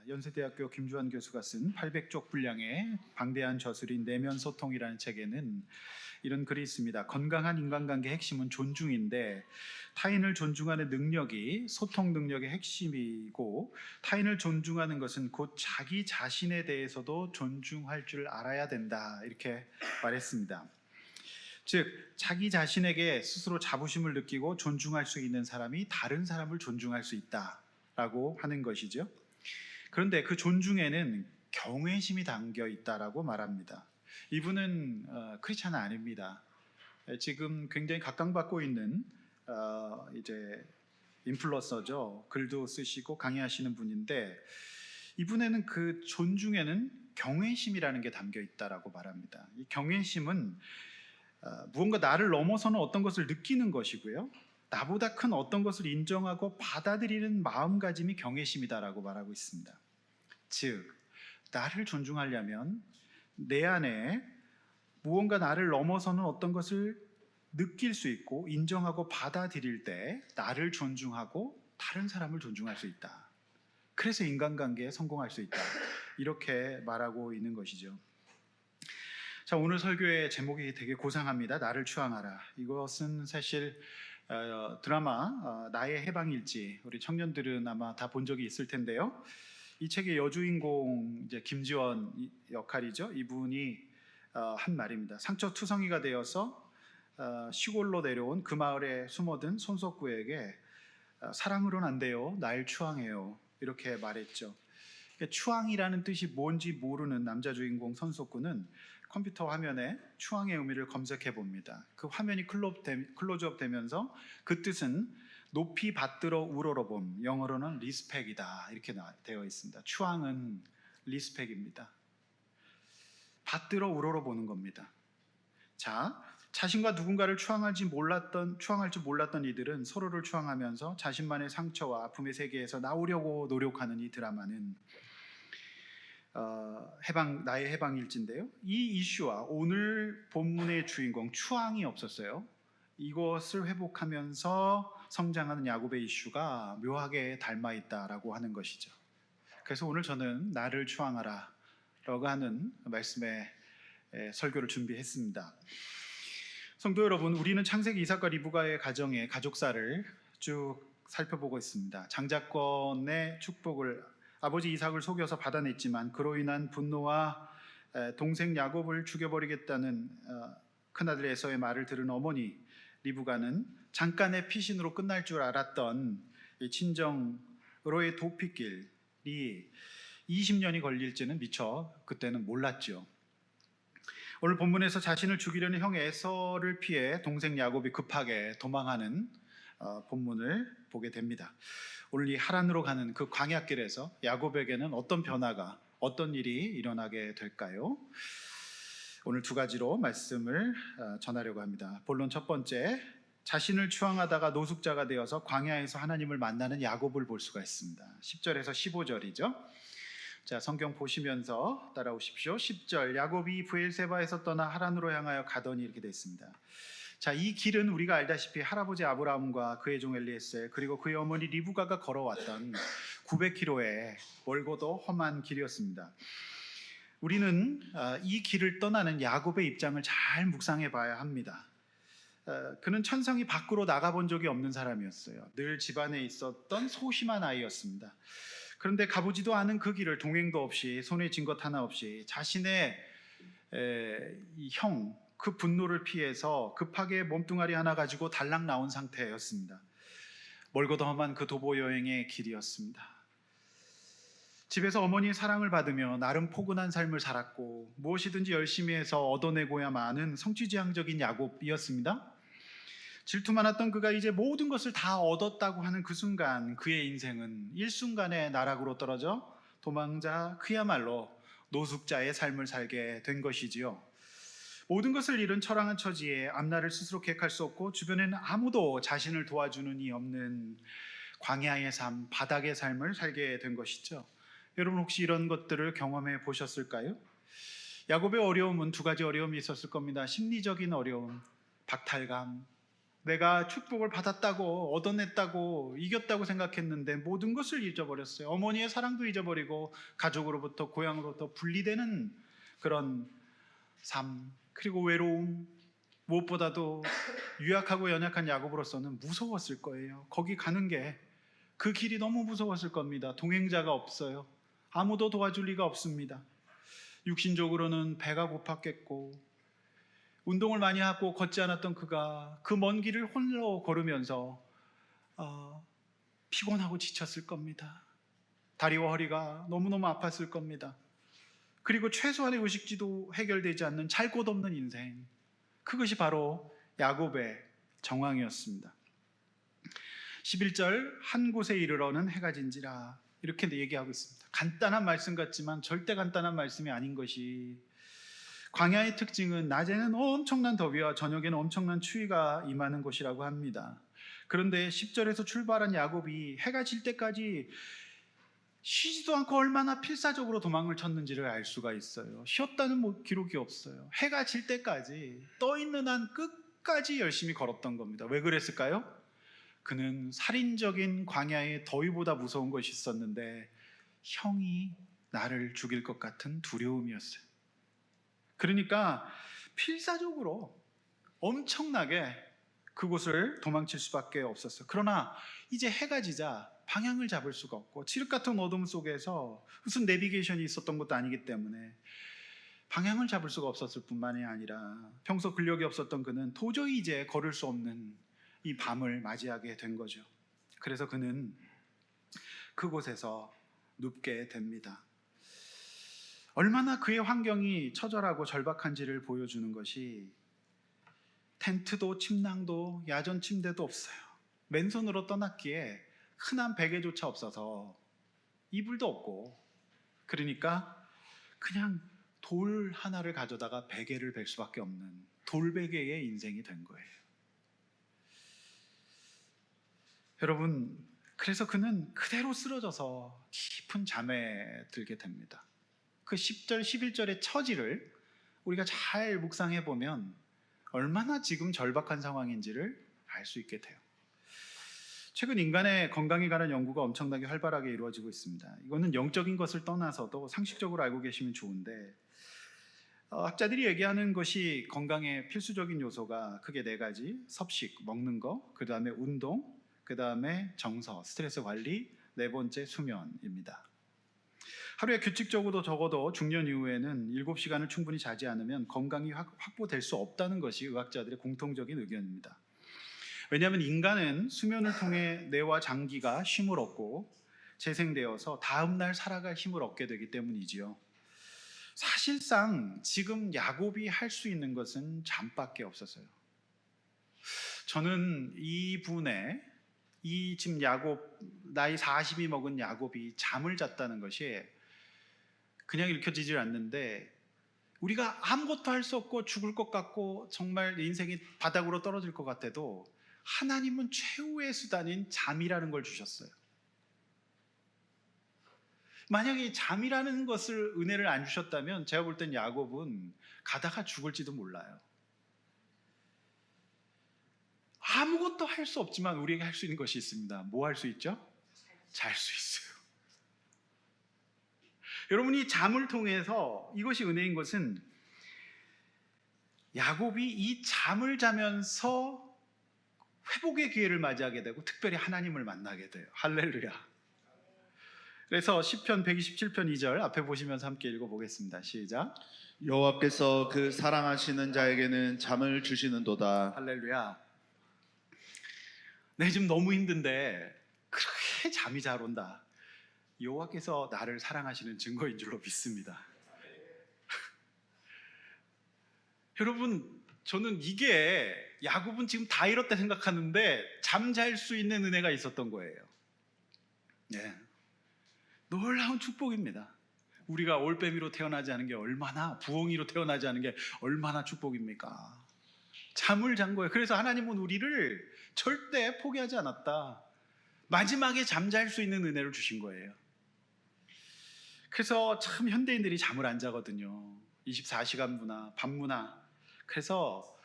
연세대학교 김주환 교수가 쓴 800쪽 분량의 방대한 저술인 내면 소통이라는 책에는 이런 글이 있습니다. 건강한 인간관계의 핵심은 존중인데 타인을 존중하는 능력이 소통 능력의 핵심이고 타인을 존중하는 것은 곧 자기 자신에 대해서도 존중할 줄 알아야 된다. 이렇게 말했습니다. 즉 자기 자신에게 스스로 자부심을 느끼고 존중할 수 있는 사람이 다른 사람을 존중할 수 있다라고 하는 것이죠. 그런데 그 존중에는 경외심이 담겨 있다라고 말합니다. 이분은 크리스찬은 아닙니다. 지금 굉장히 각광받고 있는 이제 인플루언서죠. 글도 쓰시고 강의하시는 분인데 이분에는 그 존중에는 경외심이라는 게 담겨 있다라고 말합니다. 이 경외심은 무언가 나를 넘어서는 어떤 것을 느끼는 것이고요. 나보다 큰 어떤 것을 인정하고 받아들이는 마음가짐이 경외심이다라고 말하고 있습니다. 즉, 나를 존중하려면 내 안에 무언가 나를 넘어서는 어떤 것을 느낄 수 있고 인정하고 받아들일 때 나를 존중하고 다른 사람을 존중할 수 있다. 그래서 인간관계에 성공할 수 있다. 이렇게 말하고 있는 것이죠. 자, 오늘 설교의 제목이 되게 고상합니다. 나를 추앙하라. 이것은 사실 드라마 나의 해방일지 우리 청년들은 아마 다 본 적이 있을 텐데요. 이 책의 여주인공 이제 김지원 역할이죠. 이분이 한 말입니다. 상처투성이가 되어서 시골로 내려온 그 마을에 숨어든 손석구에게 사랑으로는 안 돼요. 날 추앙해요. 이렇게 말했죠. 추앙이라는 뜻이 뭔지 모르는 남자 주인공 손석구는 컴퓨터 화면에 추앙의 의미를 검색해 봅니다. 그 화면이 클로즈업 되면서 그 뜻은 높이 받들어 우러러봄, 영어로는 리스펙이다 이렇게 되어 있습니다. 추앙은 리스펙입니다. 받들어 우러러보는 겁니다. 자, 자신과 누군가를 추앙할 줄 몰랐던 이들은 서로를 추앙하면서 자신만의 상처와 아픔의 세계에서 나오려고 노력하는 이 드라마는 나의 해방일지인데요. 이 이슈와 오늘 본문의 주인공 추앙이 없었어요. 이것을 회복하면서 성장하는 야곱의 이슈가 묘하게 닮아 있다라고 하는 것이죠. 그래서 오늘 저는 나를 추앙하라 라고 하는 말씀의 설교를 준비했습니다. 성도 여러분, 우리는 창세기 이삭과 리브가의 가정의 가족사를 쭉 살펴보고 있습니다. 장자권의 축복을 아버지 이삭을 속여서 받아냈지만 그로 인한 분노와 동생 야곱을 죽여버리겠다는 큰아들 에서의 말을 들은 어머니 리브가는 잠깐의 피신으로 끝날 줄 알았던 이 친정으로의 도피길이 20년이 걸릴지는 미처 그때는 몰랐죠. 오늘 본문에서 자신을 죽이려는 형 에서를 피해 동생 야곱이 급하게 도망하는 본문을 보게 됩니다. 오늘 이 하란으로 가는 그 광야길에서 야곱에게는 어떤 변화가, 어떤 일이 일어나게 될까요? 오늘 두 가지로 말씀을 전하려고 합니다. 본론 첫 번째, 자신을 추앙하다가 노숙자가 되어서 광야에서 하나님을 만나는 야곱을 볼 수가 있습니다. 10절에서 15절이죠. 자, 성경 보시면서 따라오십시오. 10절, 야곱이 브엘세바에서 떠나 하란으로 향하여 가더니 이렇게 되어 있습니다. 자, 이 길은 우리가 알다시피 할아버지 아브라함과 그의 종 엘리에셀 그리고 그의 어머니 리브가가 걸어왔던 900km의 멀고도 험한 길이었습니다. 우리는 이 길을 떠나는 야곱의 입장을 잘 묵상해 봐야 합니다. 그는 천성이 밖으로 나가본 적이 없는 사람이었어요. 늘 집안에 있었던 소심한 아이였습니다. 그런데 가보지도 않은 그 길을 동행도 없이 손에 쥔 것 하나 없이 자신의 그 분노를 피해서 급하게 몸뚱아리 하나 가지고 달랑 나온 상태였습니다. 멀고도 험한 그 도보 여행의 길이었습니다. 집에서 어머니의 사랑을 받으며 나름 포근한 삶을 살았고 무엇이든지 열심히 해서 얻어내고야만 하는 성취지향적인 야곱이었습니다. 질투 많았던 그가 이제 모든 것을 다 얻었다고 하는 그 순간 그의 인생은 일순간에 나락으로 떨어져 도망자, 그야말로 노숙자의 삶을 살게 된 것이지요. 모든 것을 잃은 처량한 처지에 앞날을 스스로 계획할 수 없고 주변에는 아무도 자신을 도와주는 이 없는 광야의 삶, 바닥의 삶을 살게 된 것이죠. 여러분 혹시 이런 것들을 경험해 보셨을까요? 야곱의 어려움은 두 가지 어려움이 있었을 겁니다. 심리적인 어려움, 박탈감, 내가 축복을 받았다고, 얻어냈다고, 이겼다고 생각했는데 모든 것을 잊어버렸어요. 어머니의 사랑도 잊어버리고 가족으로부터, 고향으로부터 분리되는 그런 삶, 그리고 외로움, 무엇보다도 유약하고 연약한 야곱으로서는 무서웠을 거예요. 거기 가는 게, 그 길이 너무 무서웠을 겁니다. 동행자가 없어요. 아무도 도와줄 리가 없습니다. 육신적으로는 배가 고팠겠고, 운동을 많이 하고 걷지 않았던 그가 그 먼 길을 홀로 걸으면서 피곤하고 지쳤을 겁니다. 다리와 허리가 너무너무 아팠을 겁니다. 그리고 최소한의 의식지도 해결되지 않는 잘 곳 없는 인생, 그것이 바로 야곱의 정황이었습니다. 11절 한 곳에 이르러는 해가 진지라, 이렇게 얘기하고 있습니다. 간단한 말씀 같지만 절대 간단한 말씀이 아닌 것이, 광야의 특징은 낮에는 엄청난 더위와 저녁에는 엄청난 추위가 임하는 곳이라고 합니다. 그런데 10절에서 출발한 야곱이 해가 질 때까지 쉬지도 않고 얼마나 필사적으로 도망을 쳤는지를 알 수가 있어요. 쉬었다는 기록이 없어요. 해가 질 때까지, 떠 있는 한 끝까지 열심히 걸었던 겁니다. 왜 그랬을까요? 그는 살인적인 광야의 더위보다 무서운 것이 있었는데, 형이 나를 죽일 것 같은 두려움이었어요. 그러니까 필사적으로 엄청나게 그곳을 도망칠 수밖에 없었어요. 그러나 이제 해가 지자 방향을 잡을 수가 없고, 칠흑 같은 어둠 속에서 무슨 내비게이션이 있었던 것도 아니기 때문에 방향을 잡을 수가 없었을 뿐만이 아니라, 평소 근력이 없었던 그는 도저히 이제 걸을 수 없는 이 밤을 맞이하게 된 거죠. 그래서 그는 그곳에서 눕게 됩니다. 얼마나 그의 환경이 처절하고 절박한지를 보여주는 것이, 텐트도 침낭도 야전 침대도 없어요. 맨손으로 떠났기에 흔한 베개조차 없어서 이불도 없고, 그러니까 그냥 돌 하나를 가져다가 베개를 벨 수밖에 없는 돌베개의 인생이 된 거예요. 여러분, 그래서 그는 그대로 쓰러져서 깊은 잠에 들게 됩니다. 그 10절, 11절의 처지를 우리가 잘 묵상해 보면 얼마나 지금 절박한 상황인지를 알 수 있게 돼요. 최근 인간의 건강에 관한 연구가 엄청나게 활발하게 이루어지고 있습니다. 이거는 영적인 것을 떠나서도 상식적으로 알고 계시면 좋은데, 학자들이 얘기하는 것이 건강의 필수적인 요소가 크게 4가지: 섭식, 먹는 거, 그 다음에 운동, 그 다음에 정서, 스트레스 관리, 4번째 수면입니다. 하루에 규칙적으로 적어도 중년 이후에는 7시간을 충분히 자지 않으면 건강이 확보될 수 없다는 것이 의학자들의 공통적인 의견입니다. 왜냐하면 인간은 수면을 통해 뇌와 장기가 쉼을 얻고 재생되어서 다음날 살아갈 힘을 얻게 되기 때문이지요. 사실상 지금 야곱이 할 수 있는 것은 잠밖에 없었어요. 저는 이 지금 야곱, 나이 40이 먹은 야곱이 잠을 잤다는 것이 그냥 읽혀지질 않는데, 우리가 아무것도 할 수 없고 죽을 것 같고 정말 인생이 바닥으로 떨어질 것 같아도 하나님은 최후의 수단인 잠이라는 걸 주셨어요. 만약에 잠이라는 것을, 은혜를 안 주셨다면 제가 볼 땐 야곱은 가다가 죽을지도 몰라요. 아무것도 할 수 없지만 우리에게 할 수 있는 것이 있습니다. 뭐 할 수 있죠? 잘 수 있어요. 여러분이 잠을 통해서, 이것이 은혜인 것은 야곱이 이 잠을 자면서 회복의 기회를 맞이하게 되고 특별히 하나님을 만나게 돼요. 할렐루야. 그래서 시편 127편 2절 앞에 보시면서 함께 읽어보겠습니다. 시작. 여호와께서 그 사랑하시는 자에게는 잠을 주시는도다. 할렐루야. 내 지금 너무 힘든데 그렇게 잠이 잘 온다. 여호와께서 나를 사랑하시는 증거인 줄로 믿습니다. 여러분, 저는 이게, 야곱은 지금 다 잃었다 생각하는데 잠잘 수 있는 은혜가 있었던 거예요. 네. 놀라운 축복입니다. 우리가 올빼미로 태어나지 않은 게 얼마나, 부엉이로 태어나지 않은 게 얼마나 축복입니까? 잠을 잔 거예요. 그래서 하나님은 우리를 절대 포기하지 않았다. 마지막에 잠잘 수 있는 은혜를 주신 거예요. 그래서 참 현대인들이 잠을 안 자거든요. 24시간 문화, 밤 문화. 그래서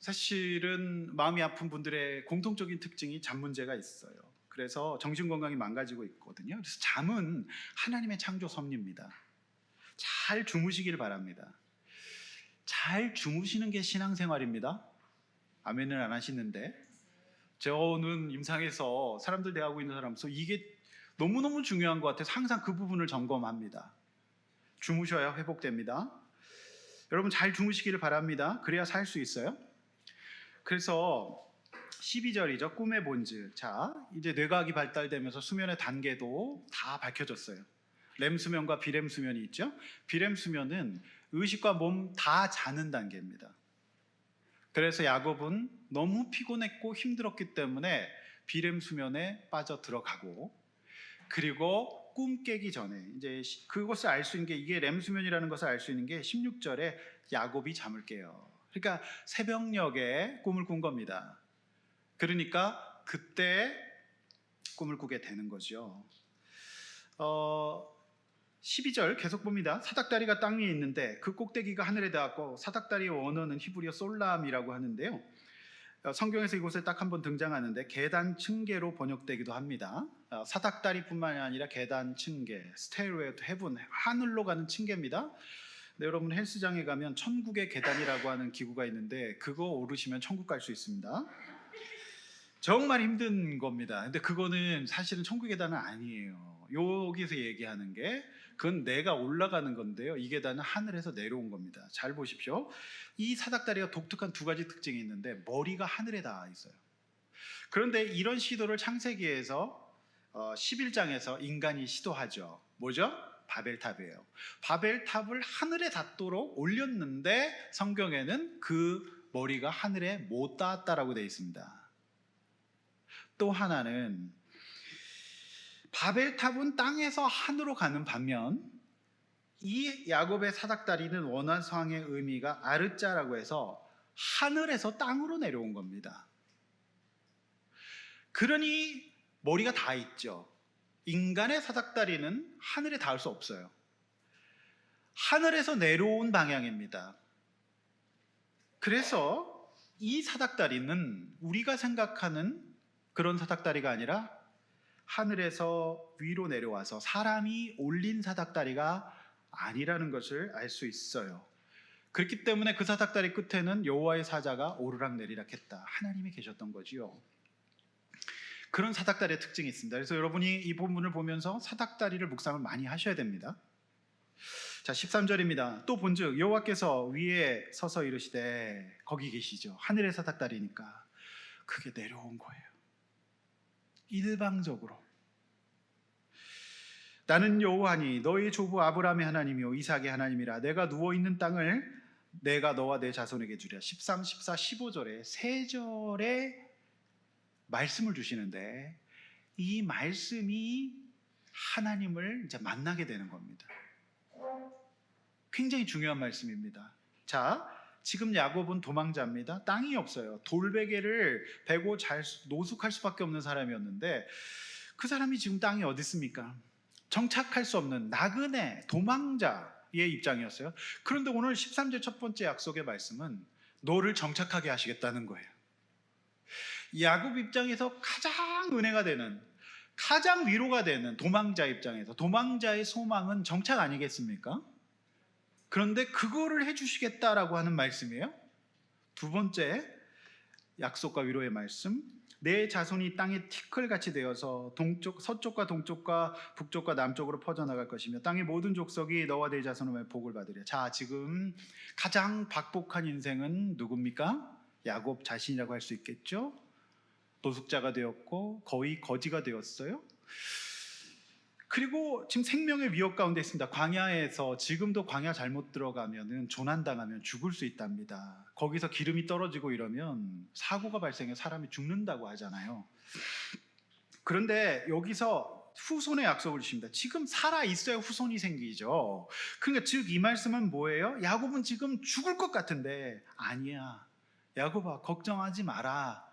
사실은 마음이 아픈 분들의 공통적인 특징이 잠 문제가 있어요. 그래서 정신 건강이 망가지고 있거든요. 그래서 잠은 하나님의 창조 섭리입니다. 잘 주무시길 바랍니다. 잘 주무시는 게 신앙생활입니다. 아멘을 안 하시는데, 저는 임상에서 사람들 대하고 있는 사람으로서 이게 너무너무 중요한 것 같아서 항상 그 부분을 점검합니다. 주무셔야 회복됩니다. 여러분 잘 주무시기를 바랍니다. 그래야 살 수 있어요. 그래서 12절이죠. 꿈의 본질. 자, 이제 뇌과학이 발달되면서 수면의 단계도 다 밝혀졌어요. 렘 수면과 비렘 수면이 있죠. 비렘 수면은 의식과 몸 다 자는 단계입니다. 그래서 야곱은 너무 피곤했고 힘들었기 때문에 비렘 수면에 빠져 들어가고, 그리고 꿈 깨기 전에 이제 그것을 알 수 있는 게, 이게 렘 수면이라는 것을 알 수 있는 게 16절에 야곱이 잠을 깨요. 그러니까 새벽녘에 꿈을 꾼 겁니다. 그러니까 그때 꿈을 꾸게 되는 거죠. 12절 계속 봅니다. 사닥다리가 땅 위에 있는데 그 꼭대기가 하늘에 닿았고, 사닥다리의 원어는 히브리어 솔람이라고 하는데요. 성경에서 이곳에 딱 한 번 등장하는데 계단 층계로 번역되기도 합니다. 사닥다리뿐만이 아니라 계단 층계, 스테이어웨이 투 헤븐, 하늘로 가는 층계입니다. 네, 여러분 헬스장에 가면 천국의 계단이라고 하는 기구가 있는데 그거 오르시면 천국 갈 수 있습니다. 정말 힘든 겁니다. 근데 그거는 사실은 천국의 계단은 아니에요. 여기서 얘기하는 게 그건 내가 올라가는 건데요. 이 계단은 하늘에서 내려온 겁니다. 잘 보십시오. 이 사닥다리가 독특한 두 가지 특징이 있는데 머리가 하늘에 닿아 있어요. 그런데 이런 시도를 창세기에서 11장에서 인간이 시도하죠. 뭐죠? 바벨탑이에요. 바벨탑을 하늘에 닿도록 올렸는데 성경에는 그 머리가 하늘에 못 닿았다라고 되어 있습니다. 또 하나는 바벨탑은 땅에서 하늘로 가는 반면 이 야곱의 사닥다리는 원어상의 의미가 아르자라고 해서 하늘에서 땅으로 내려온 겁니다. 그러니 머리가 다 있죠. 인간의 사닥다리는 하늘에 닿을 수 없어요. 하늘에서 내려온 방향입니다. 그래서 이 사닥다리는 우리가 생각하는 그런 사닥다리가 아니라 하늘에서 위로 내려와서 사람이 올린 사닥다리가 아니라는 것을 알 수 있어요. 그렇기 때문에 그 사닥다리 끝에는 여호와의 사자가 오르락내리락 했다. 하나님이 계셨던 거지요. 그런 사닥다리의 특징이 있습니다. 그래서 여러분이 이 본문을 보면서 사닥다리를 묵상을 많이 하셔야 됩니다. 자, 13절입니다. 또 본즉 여호와께서 위에 서서 이르시되, 거기 계시죠. 하늘의 사닥다리니까 그게 내려온 거예요. 일방적으로. 나는 여호와니 너희 조부 아브라함의 하나님이요 이삭의 하나님이라. 내가 누워있는 땅을 내가 너와 내 자손에게 주리라. 13, 14, 15절에 세 절에 말씀을 주시는데 이 말씀이 하나님을 이제 만나게 되는 겁니다. 굉장히 중요한 말씀입니다. 자, 지금 야곱은 도망자입니다. 땅이 없어요. 돌베개를 베고 노숙할 수밖에 없는 사람이었는데 그 사람이 지금 땅이 어디 있습니까? 정착할 수 없는 나그네, 도망자의 입장이었어요. 그런데 오늘 13절 첫 번째 약속의 말씀은 너를 정착하게 하시겠다는 거예요. 야곱 입장에서 가장 은혜가 되는, 가장 위로가 되는 도망자 입장에서 도망자의 소망은 정착 아니겠습니까? 그런데 그거를 해주시겠다라고 하는 말씀이에요. 두 번째 약속과 위로의 말씀, 내 자손이 땅에 티끌같이 되어서 서쪽과 동쪽과 북쪽과 남쪽으로 퍼져나갈 것이며 땅의 모든 족속이 너와 내 자손을 복을 받으리라. 자, 지금 가장 박복한 인생은 누굽니까? 야곱 자신이라고 할 수 있겠죠. 노숙자가 되었고 거의 거지가 되었어요. 그리고 지금 생명의 위협 가운데 있습니다. 광야에서 지금도 광야 잘못 들어가면은 조난당하면 죽을 수 있답니다. 거기서 기름이 떨어지고 이러면 사고가 발생해 사람이 죽는다고 하잖아요. 그런데 여기서 후손의 약속을 주십니다. 지금 살아 있어야 후손이 생기죠. 그러니까 즉 이 말씀은 뭐예요? 야곱은 지금 죽을 것 같은데 아니야. 야곱아, 걱정하지 마라.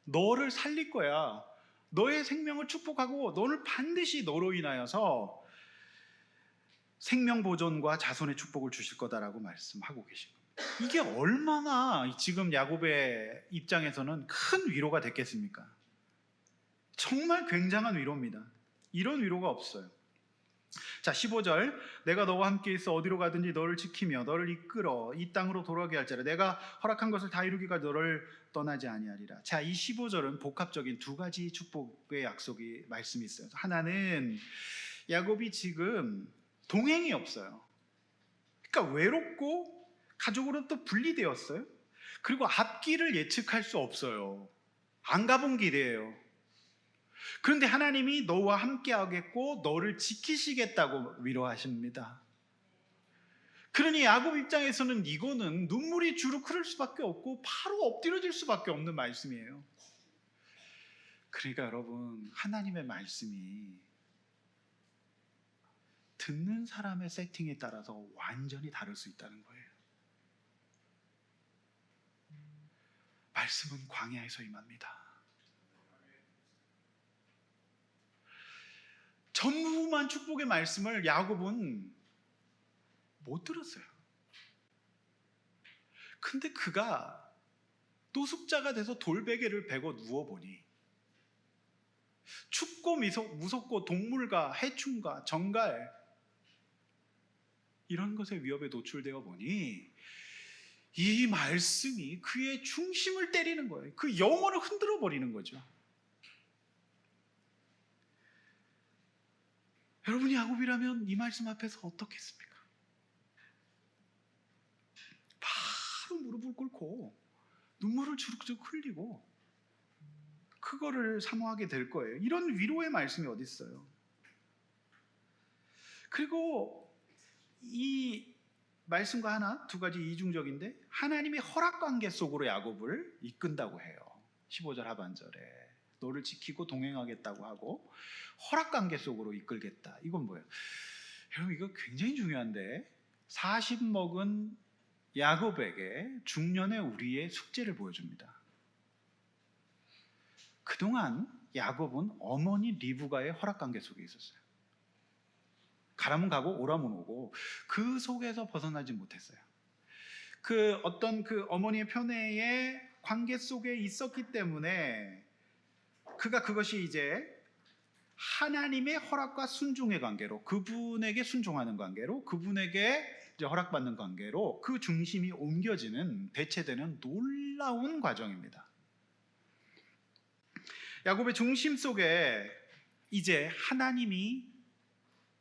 너를 살릴 거야. 너의 생명을 축복하고 너를 반드시 너로 인하여서 생명 보존과 자손의 축복을 주실 거다라고 말씀하고 계신 겁니다. 이게 얼마나 지금 야곱의 입장에서는 큰 위로가 됐겠습니까? 정말 굉장한 위로입니다. 이런 위로가 없어요. 자, 15절, 내가 너와 함께 있어 어디로 가든지 너를 지키며 너를 이끌어 이 땅으로 돌아오게 할지라. 내가 허락한 것을 다 이루기가 너를 떠나지 아니하리라. 자, 이 15절은 복합적인 두 가지 축복의 약속이 말씀이 있어요. 하나는 야곱이 지금 동행이 없어요. 그러니까 외롭고 가족으로 또 분리되었어요. 그리고 앞길을 예측할 수 없어요. 안 가본 길이에요. 그런데 하나님이 너와 함께 하겠고 너를 지키시겠다고 위로하십니다. 그러니 야곱 입장에서는 이거는 눈물이 주룩 흐를 수밖에 없고 바로 엎드려질 수밖에 없는 말씀이에요. 그러니까 여러분, 하나님의 말씀이 듣는 사람의 세팅에 따라서 완전히 다를 수 있다는 거예요. 말씀은 광야에서 임합니다. 전무후무한 축복의 말씀을 야곱은 못 들었어요. 근데 그가 노숙자가 돼서 돌베개를 베고 누워보니 춥고 무섭고 동물과 해충과 정갈 이런 것의 위협에 노출되어 보니 이 말씀이 그의 중심을 때리는 거예요. 그 영혼을 흔들어 버리는 거죠. 여러분이 야곱이라면 이 말씀 앞에서 어떻겠습니까? 바로 무릎을 꿇고 눈물을 주룩주룩 흘리고 그거를 사모하게 될 거예요. 이런 위로의 말씀이 어디 있어요? 그리고 이 말씀과 하나, 두 가지 이중적인데 하나님의 허락관계 속으로 야곱을 이끈다고 해요. 15절 하반절에 너를 지키고 동행하겠다고 하고 허락관계 속으로 이끌겠다. 이건 뭐예요? 여러분, 이거 굉장히 중요한데 40 먹은 야곱에게 중년의 우리의 숙제를 보여줍니다. 그동안 야곱은 어머니 리브가의 허락관계 속에 있었어요. 가라면 가고 오라면 오고 그 속에서 벗어나지 못했어요. 그 어떤 그 어머니의 편애의 관계 속에 있었기 때문에 그가 그것이 이제 하나님의 허락과 순종의 관계로, 그분에게 순종하는 관계로, 그분에게 이제 허락받는 관계로 그 중심이 옮겨지는, 대체되는 놀라운 과정입니다. 야곱의 중심 속에 이제 하나님이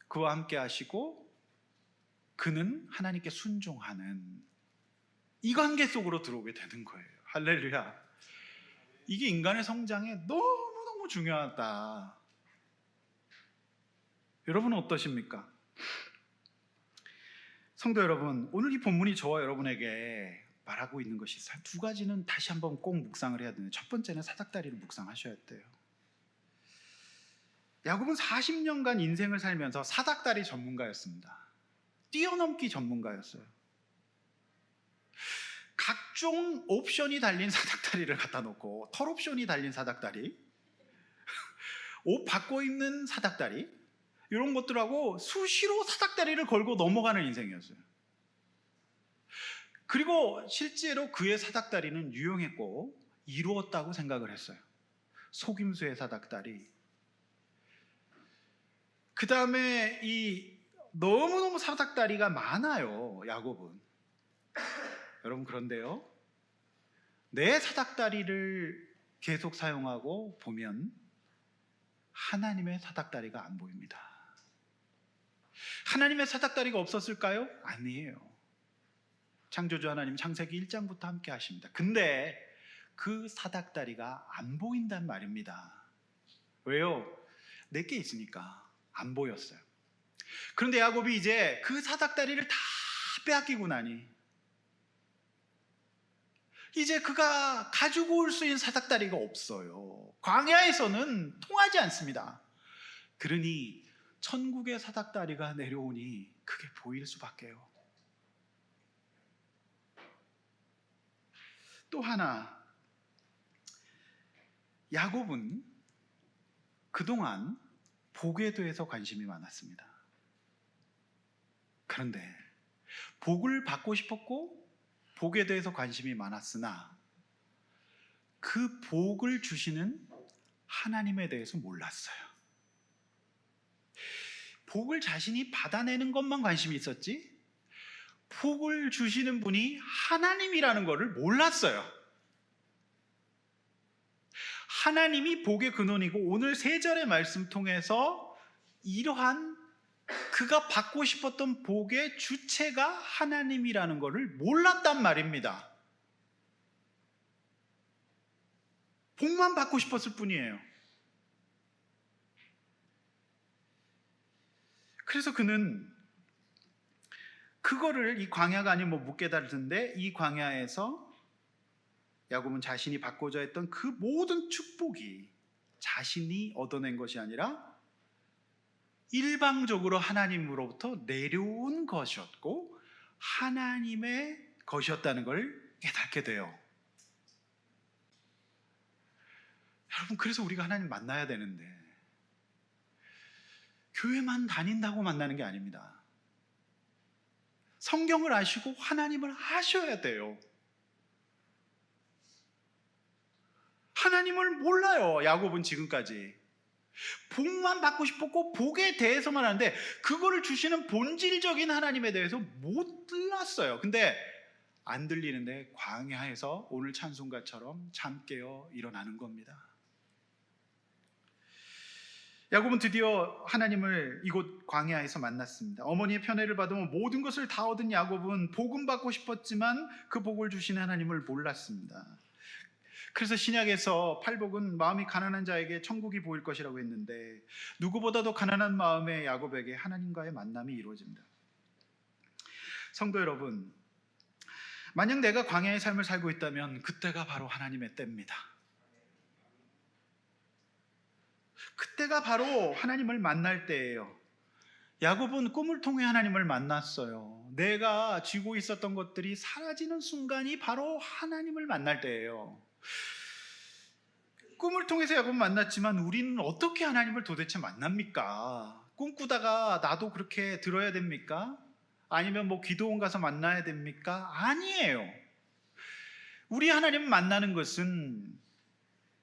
그와 함께 하시고 그는 하나님께 순종하는 이 관계 속으로 들어오게 되는 거예요. 할렐루야. 이게 인간의 성장에 너무너무 중요하다. 여러분은 어떠십니까? 성도 여러분, 오늘 이 본문이 저와 여러분에게 말하고 있는 것이 두 가지는 다시 한번 꼭 묵상을 해야 되는데, 첫 번째는 사닥다리를 묵상하셔야 돼요. 야곱은 40년간 인생을 살면서 사닥다리 전문가였습니다. 뛰어넘기 전문가였어요. 각종 옵션이 달린 사닥다리를 갖다 놓고, 털 옵션이 달린 사닥다리, 옷 바꿔 입는 사닥다리, 이런 것들하고 수시로 사닥다리를 걸고 넘어가는 인생이었어요. 그리고 실제로 그의 사닥다리는 유용했고 이루었다고 생각을 했어요. 속임수의 사닥다리. 그 다음에 이 너무너무 사닥다리가 많아요, 야곱은. 여러분, 그런데요, 내 사닥다리를 계속 사용하고 보면 하나님의 사닥다리가 안 보입니다. 하나님의 사닥다리가 없었을까요? 아니에요. 창조주 하나님 창세기 1장부터 함께 하십니다. 근데 그 사닥다리가 안 보인단 말입니다. 왜요? 내게 있으니까 안 보였어요. 그런데 야곱이 이제 그 사닥다리를 다 빼앗기고 나니 이제 그가 가지고 올 수 있는 사닥다리가 없어요. 광야에서는 통하지 않습니다. 그러니 천국의 사닥다리가 내려오니 그게 보일 수밖에요. 또 하나, 야곱은 그동안 복에 대해서 관심이 많았습니다. 그런데 복을 받고 싶었고 복에 대해서 관심이 많았으나 그 복을 주시는 하나님에 대해서 몰랐어요. 복을 자신이 받아내는 것만 관심이 있었지 복을 주시는 분이 하나님이라는 것을 몰랐어요. 하나님이 복의 근원이고 오늘 3절의 말씀 통해서 이러한 그가 받고 싶었던 복의 주체가 하나님이라는 것을 몰랐단 말입니다. 복만 받고 싶었을 뿐이에요. 그래서 그는 그거를 이 광야가 아닌 못 깨달던데 이 광야에서 야곱은 자신이 받고자 했던 그 모든 축복이 자신이 얻어낸 것이 아니라 일방적으로 하나님으로부터 내려온 것이었고 하나님의 것이었다는 걸 깨닫게 돼요. 여러분, 그래서 우리가 하나님 만나야 되는데 교회만 다닌다고 만나는 게 아닙니다. 성경을 아시고 하나님을 아셔야 돼요. 하나님을 몰라요. 야곱은 지금까지 복만 받고 싶었고 복에 대해서만 하는데 그거를 주시는 본질적인 하나님에 대해서 몰랐어요. 근데 안 들리는데 광야에서 오늘 찬송가처럼 잠 깨어 일어나는 겁니다. 야곱은 드디어 하나님을 이곳 광야에서 만났습니다. 어머니의 편애를 받으면 모든 것을 다 얻은 야곱은 복은 받고 싶었지만 그 복을 주시는 하나님을 몰랐습니다. 그래서 신약에서 팔복은 마음이 가난한 자에게 천국이 보일 것이라고 했는데 누구보다도 가난한 마음의 야곱에게 하나님과의 만남이 이루어집니다. 성도 여러분, 만약 내가 광야의 삶을 살고 있다면 그때가 바로 하나님의 때입니다. 그때가 바로 하나님을 만날 때예요. 야곱은 꿈을 통해 하나님을 만났어요. 내가 쥐고 있었던 것들이 사라지는 순간이 바로 하나님을 만날 때예요. 꿈을 통해서 야곱은 만났지만 우리는 어떻게 하나님을 도대체 만납니까? 꿈꾸다가 나도 그렇게 들어야 됩니까? 아니면 뭐 기도원 가서 만나야 됩니까? 아니에요. 우리 하나님 만나는 것은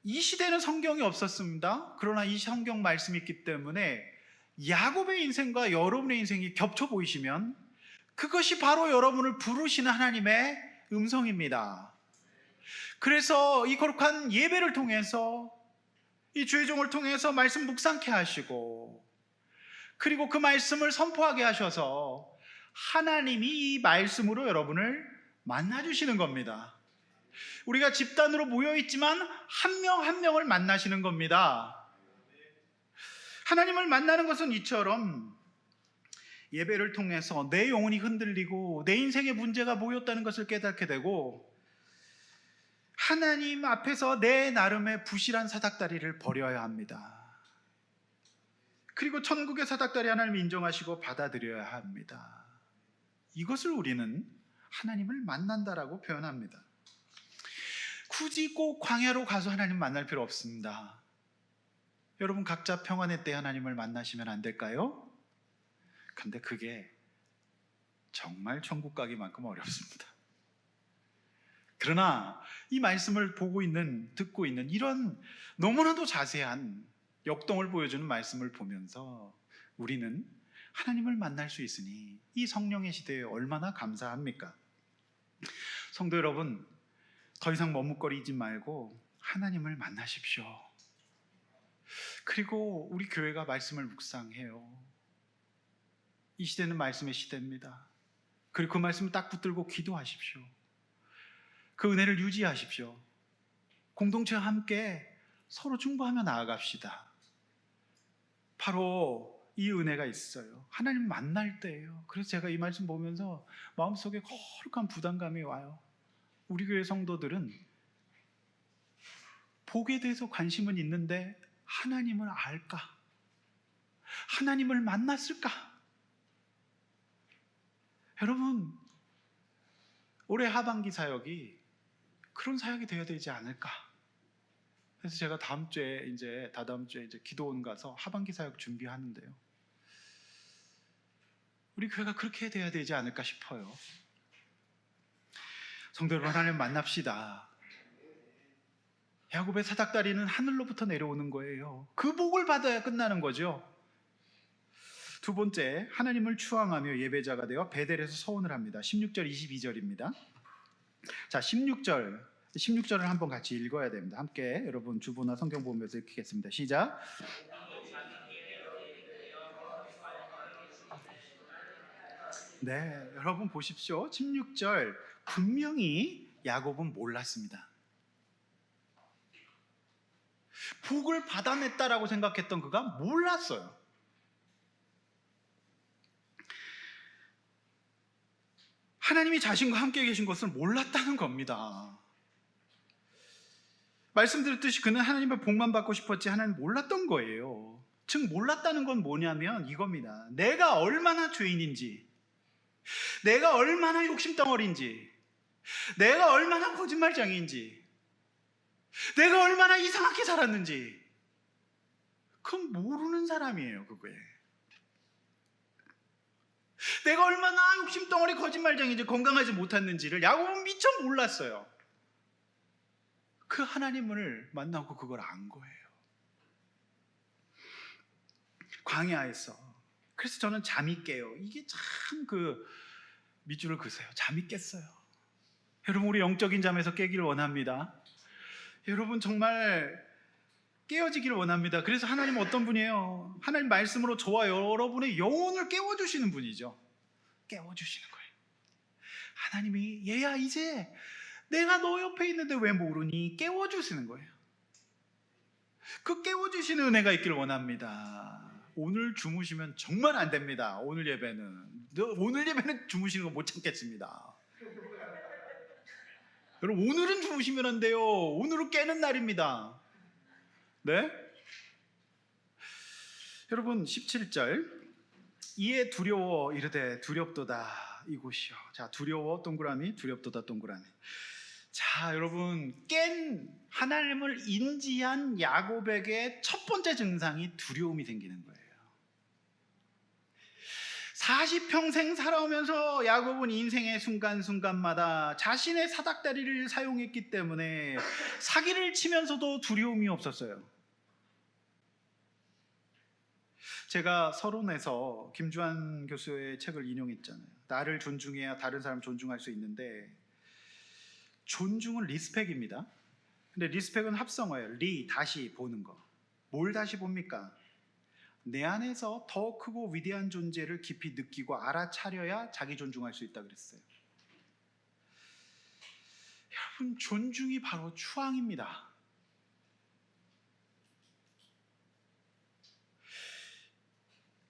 이 시대는 성경이 없었습니다. 그러나 이 성경 말씀이 있기 때문에 야곱의 인생과 여러분의 인생이 겹쳐 보이시면 그것이 바로 여러분을 부르시는 하나님의 음성입니다. 그래서 이 거룩한 예배를 통해서 이 주의 종을 통해서 말씀 묵상케 하시고 그리고 그 말씀을 선포하게 하셔서 하나님이 이 말씀으로 여러분을 만나주시는 겁니다. 우리가 집단으로 모여있지만 한 명 한 명을 만나시는 겁니다. 하나님을 만나는 것은 이처럼 예배를 통해서 내 영혼이 흔들리고 내 인생의 문제가 모였다는 것을 깨닫게 되고 하나님 앞에서 내 나름의 부실한 사닥다리를 버려야 합니다. 그리고 천국의 사닥다리 하나님이 인정하시고 받아들여야 합니다. 이것을 우리는 하나님을 만난다라고 표현합니다. 굳이 꼭 광야로 가서 하나님 만날 필요 없습니다. 여러분 각자 평안의 때 하나님을 만나시면 안 될까요? 근데 그게 정말 천국 가기만큼 어렵습니다. 그러나 이 말씀을 보고 있는, 듣고 있는 이런 너무나도 자세한 역동을 보여주는 말씀을 보면서 우리는 하나님을 만날 수 있으니 이 성령의 시대에 얼마나 감사합니까? 성도 여러분, 더 이상 머뭇거리지 말고 하나님을 만나십시오. 그리고 우리 교회가 말씀을 묵상해요. 이 시대는 말씀의 시대입니다. 그리고 그 말씀을 딱 붙들고 기도하십시오. 그 은혜를 유지하십시오. 공동체와 함께 서로 중보하며 나아갑시다. 바로 이 은혜가 있어요. 하나님 만날 때예요. 그래서 제가 이 말씀 보면서 마음속에 거룩한 부담감이 와요. 우리 교회 성도들은 복에 대해서 관심은 있는데 하나님을 알까? 하나님을 만났을까? 여러분, 올해 하반기 사역이 그런 사역이 되어야 되지 않을까? 그래서 제가 다다음 주에 이제 기도원 가서 하반기 사역 준비하는데요. 우리 교회가 그렇게 돼야 되지 않을까 싶어요. 성도 여러분, 하나님 만납시다. 야곱의 사닥다리는 하늘로부터 내려오는 거예요. 그 복을 받아야 끝나는 거죠. 두 번째, 하나님을 추앙하며 예배자가 되어 베델에서 서원을 합니다. 16절 22절입니다. 자, 16절을 한번 같이 읽어야 됩니다. 함께 여러분 주보나 성경 보면서 읽겠습니다. 시작. 네, 여러분 보십시오. 16절, 분명히 야곱은 몰랐습니다. 복을 받아냈다라고 생각했던 그가 몰랐어요. 하나님이 자신과 함께 계신 것을 몰랐다는 겁니다. 말씀드렸듯이 그는 하나님의 복만 받고 싶었지 하나님 몰랐던 거예요. 즉 몰랐다는 건 뭐냐면 이겁니다. 내가 얼마나 죄인인지, 내가 얼마나 욕심덩어리인지, 내가 얼마나 거짓말장애인지, 내가 얼마나 이상하게 살았는지 그건 모르는 사람이에요. 그거에 내가 얼마나 욕심덩어리 거짓말장애인지 건강하지 못했는지를 야곱은 미처 몰랐어요. 그 하나님을 만나고 그걸 안 거예요. 광야에서. 그래서 저는 잠이 깨요. 이게 참 밑줄을 그세요. 잠이 깼어요. 여러분, 우리 영적인 잠에서 깨기를 원합니다. 여러분 정말 깨어지기를 원합니다. 그래서 하나님은 어떤 분이에요? 하나님 말씀으로 저와 여러분의 영혼을 깨워주시는 분이죠. 깨워주시는 거예요. 하나님이 얘야 이제 내가 너 옆에 있는데 왜 모르니? 깨워주시는 거예요. 그 깨워주시는 은혜가 있기를 원합니다. 오늘 주무시면 정말 안 됩니다. 오늘 예배는 주무시는 거 못 참겠습니다. 여러분 오늘은 주무시면 안 돼요. 오늘은 깨는 날입니다. 네? 여러분 17절, 이에 두려워 이르되 두렵도다 이곳이요. 자, 두려워 동그라미, 두렵도다 동그라미. 자, 여러분 깬 하나님을 인지한 야곱에게 첫 번째 증상이 두려움이 생기는 거예요. 40평생 살아오면서 야곱은 인생의 순간순간마다 자신의 사닥다리를 사용했기 때문에 사기를 치면서도 두려움이 없었어요. 제가 서론에서 김주환 교수의 책을 인용했잖아요. 나를 존중해야 다른 사람 존중할 수 있는데, 존중은 리스펙입니다. 근데 리스펙은 합성어예요. 다시 보는 거. 뭘 다시 봅니까? 내 안에서 더 크고 위대한 존재를 깊이 느끼고 알아차려야 자기 존중할 수 있다 그랬어요. 여러분 존중이 바로 추앙입니다.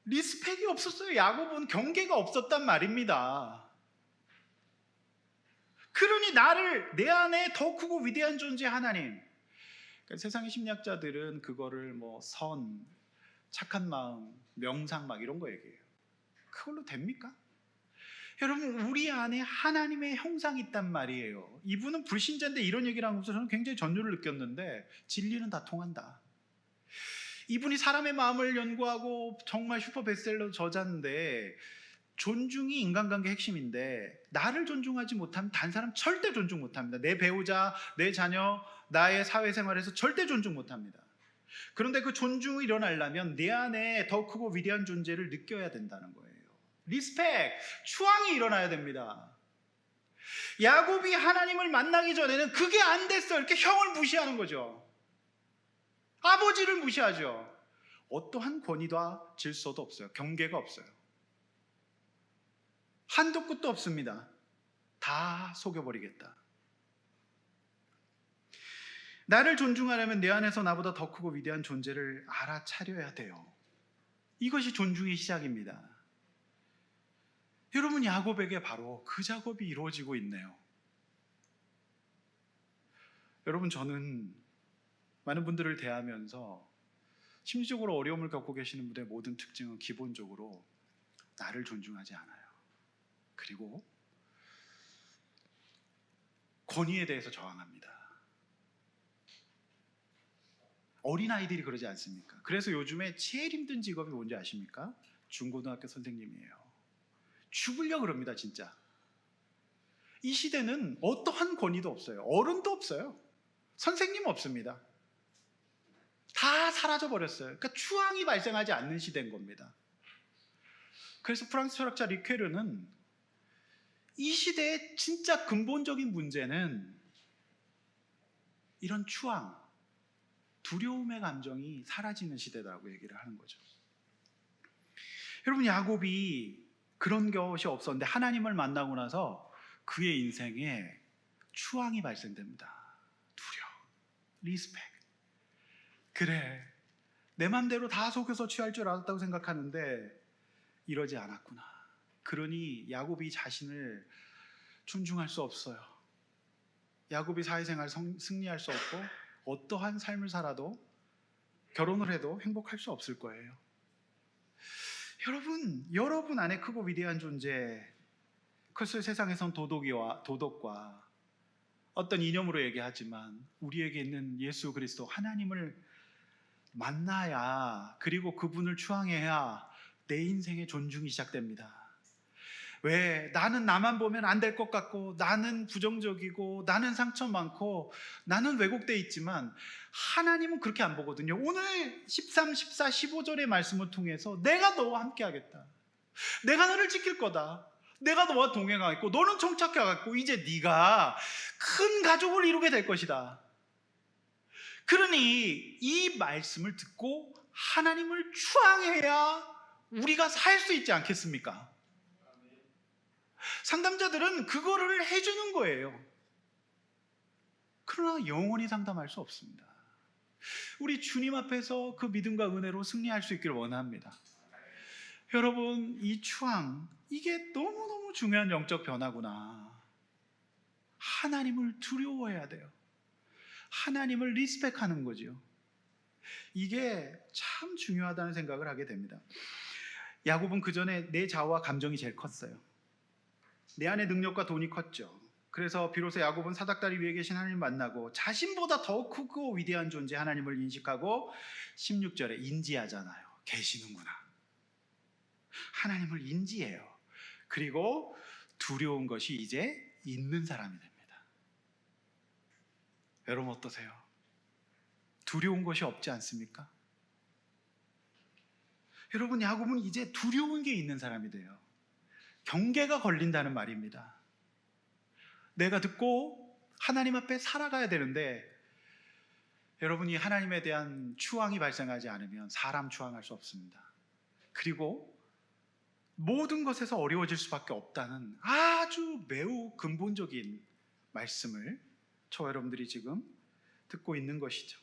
리스펙이 없었어요. 야곱은 경계가 없었단 말입니다. 그러니 내 안에 더 크고 위대한 존재 하나님. 그러니까 세상의 심리학자들은 그거를 선, 착한 마음, 명상 이런 거 얘기해요. 그걸로 됩니까? 여러분 우리 안에 하나님의 형상이 있단 말이에요. 이분은 불신자인데 이런 얘기를 하면서 저는 굉장히 전율을 느꼈는데 진리는 다 통한다. 이분이 사람의 마음을 연구하고 정말 슈퍼 베스트셀러 저자인데, 존중이 인간관계 핵심인데 나를 존중하지 못하면 다른 사람 절대 존중 못합니다. 내 배우자, 내 자녀, 나의 사회생활에서 절대 존중 못합니다. 그런데 그 존중이 일어나려면 내 안에 더 크고 위대한 존재를 느껴야 된다는 거예요. 리스펙, 추앙이 일어나야 됩니다. 야곱이 하나님을 만나기 전에는 그게 안 됐어요. 이렇게 형을 무시하는 거죠. 아버지를 무시하죠. 어떠한 권위도 질서도 없어요. 경계가 없어요. 한도 끝도 없습니다. 다 속여버리겠다. 나를 존중하려면 내 안에서 나보다 더 크고 위대한 존재를 알아차려야 돼요. 이것이 존중의 시작입니다. 여러분 야곱에게 바로 그 작업이 이루어지고 있네요. 여러분 저는 많은 분들을 대하면서 심리적으로 어려움을 겪고 계시는 분들의 모든 특징은 기본적으로 나를 존중하지 않아요. 그리고 권위에 대해서 저항합니다. 어린아이들이 그러지 않습니까? 그래서 요즘에 제일 힘든 직업이 뭔지 아십니까? 중고등학교 선생님이에요. 죽으려고 그럽니다 진짜. 이 시대는 어떠한 권위도 없어요. 어른도 없어요. 선생님 없습니다. 다 사라져 버렸어요. 그러니까 추앙이 발생하지 않는 시대인 겁니다. 그래서 프랑스 철학자 리케르는 이 시대의 진짜 근본적인 문제는 이런 추앙, 두려움의 감정이 사라지는 시대라고 얘기를 하는 거죠. 여러분, 야곱이 그런 것이 없었는데 하나님을 만나고 나서 그의 인생에 추앙이 발생됩니다. 두려움, 리스펙. 그래, 내 맘대로 다 속여서 취할 줄 알았다고 생각하는데 이러지 않았구나. 그러니 야곱이 자신을 존중할 수 없어요. 야곱이 사회생활 승리할 수 없고 어떠한 삶을 살아도 결혼을 해도 행복할 수 없을 거예요. 여러분 안에 크고 위대한 존재, 그것을 세상에선 도덕과 어떤 이념으로 얘기하지만 우리에게 있는 예수 그리스도 하나님을 만나야, 그리고 그분을 추앙해야 내 인생의 존중이 시작됩니다. 왜? 나는 나만 보면 안 될 것 같고, 나는 부정적이고, 나는 상처 많고, 나는 왜곡되어 있지만 하나님은 그렇게 안 보거든요. 오늘 13, 14, 15절의 말씀을 통해서 내가 너와 함께 하겠다, 내가 너를 지킬 거다, 내가 너와 동행하겠고, 너는 정착해갖고 이제 네가 큰 가족을 이루게 될 것이다. 그러니 이 말씀을 듣고 하나님을 추앙해야 우리가 살 수 있지 않겠습니까? 상담자들은 그거를 해주는 거예요. 그러나 영원히 상담할 수 없습니다. 우리 주님 앞에서 그 믿음과 은혜로 승리할 수 있기를 원합니다. 여러분, 이 추앙, 이게 너무너무 중요한 영적 변화구나. 하나님을 두려워해야 돼요. 하나님을 리스펙하는 거죠. 이게 참 중요하다는 생각을 하게 됩니다. 야곱은 그 전에 내 자아와 감정이 제일 컸어요. 내 안의 능력과 돈이 컸죠. 그래서 비로소 야곱은 사닥다리 위에 계신 하나님을 만나고 자신보다 더 크고 위대한 존재 하나님을 인식하고 16절에 인지하잖아요. 계시는구나. 하나님을 인지해요. 그리고 두려운 것이 이제 있는 사람이 됩니다. 여러분 어떠세요? 두려운 것이 없지 않습니까? 여러분, 야곱은 이제 두려운 게 있는 사람이 돼요. 경계가 걸린다는 말입니다. 내가 듣고 하나님 앞에 살아가야 되는데, 여러분이 하나님에 대한 추앙이 발생하지 않으면 사람 추앙할 수 없습니다. 그리고 모든 것에서 어려워질 수밖에 없다는 아주 매우 근본적인 말씀을 저와 여러분들이 지금 듣고 있는 것이죠.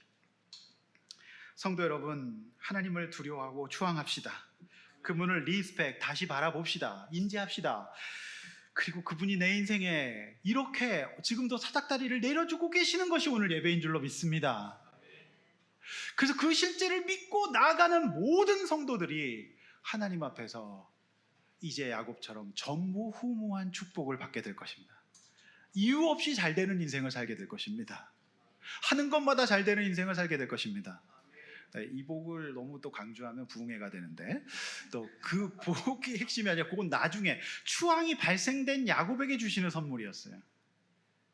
성도 여러분, 하나님을 두려워하고 추앙합시다. 그분을 리스펙, 다시 바라봅시다. 인지합시다. 그리고 그분이 내 인생에 이렇게 지금도 사닥다리를 내려주고 계시는 것이 오늘 예배인 줄로 믿습니다. 그래서 그 실제를 믿고 나아가는 모든 성도들이 하나님 앞에서 이제 야곱처럼 전무후무한 축복을 받게 될 것입니다. 이유 없이 잘 되는 인생을 살게 될 것입니다. 하는 것마다 잘 되는 인생을 살게 될 것입니다. 이 복을 너무 또 강조하면 부흥회가 되는데, 또 그 복이 핵심이 아니라 그건 나중에 추앙이 발생된 야곱에게 주시는 선물이었어요.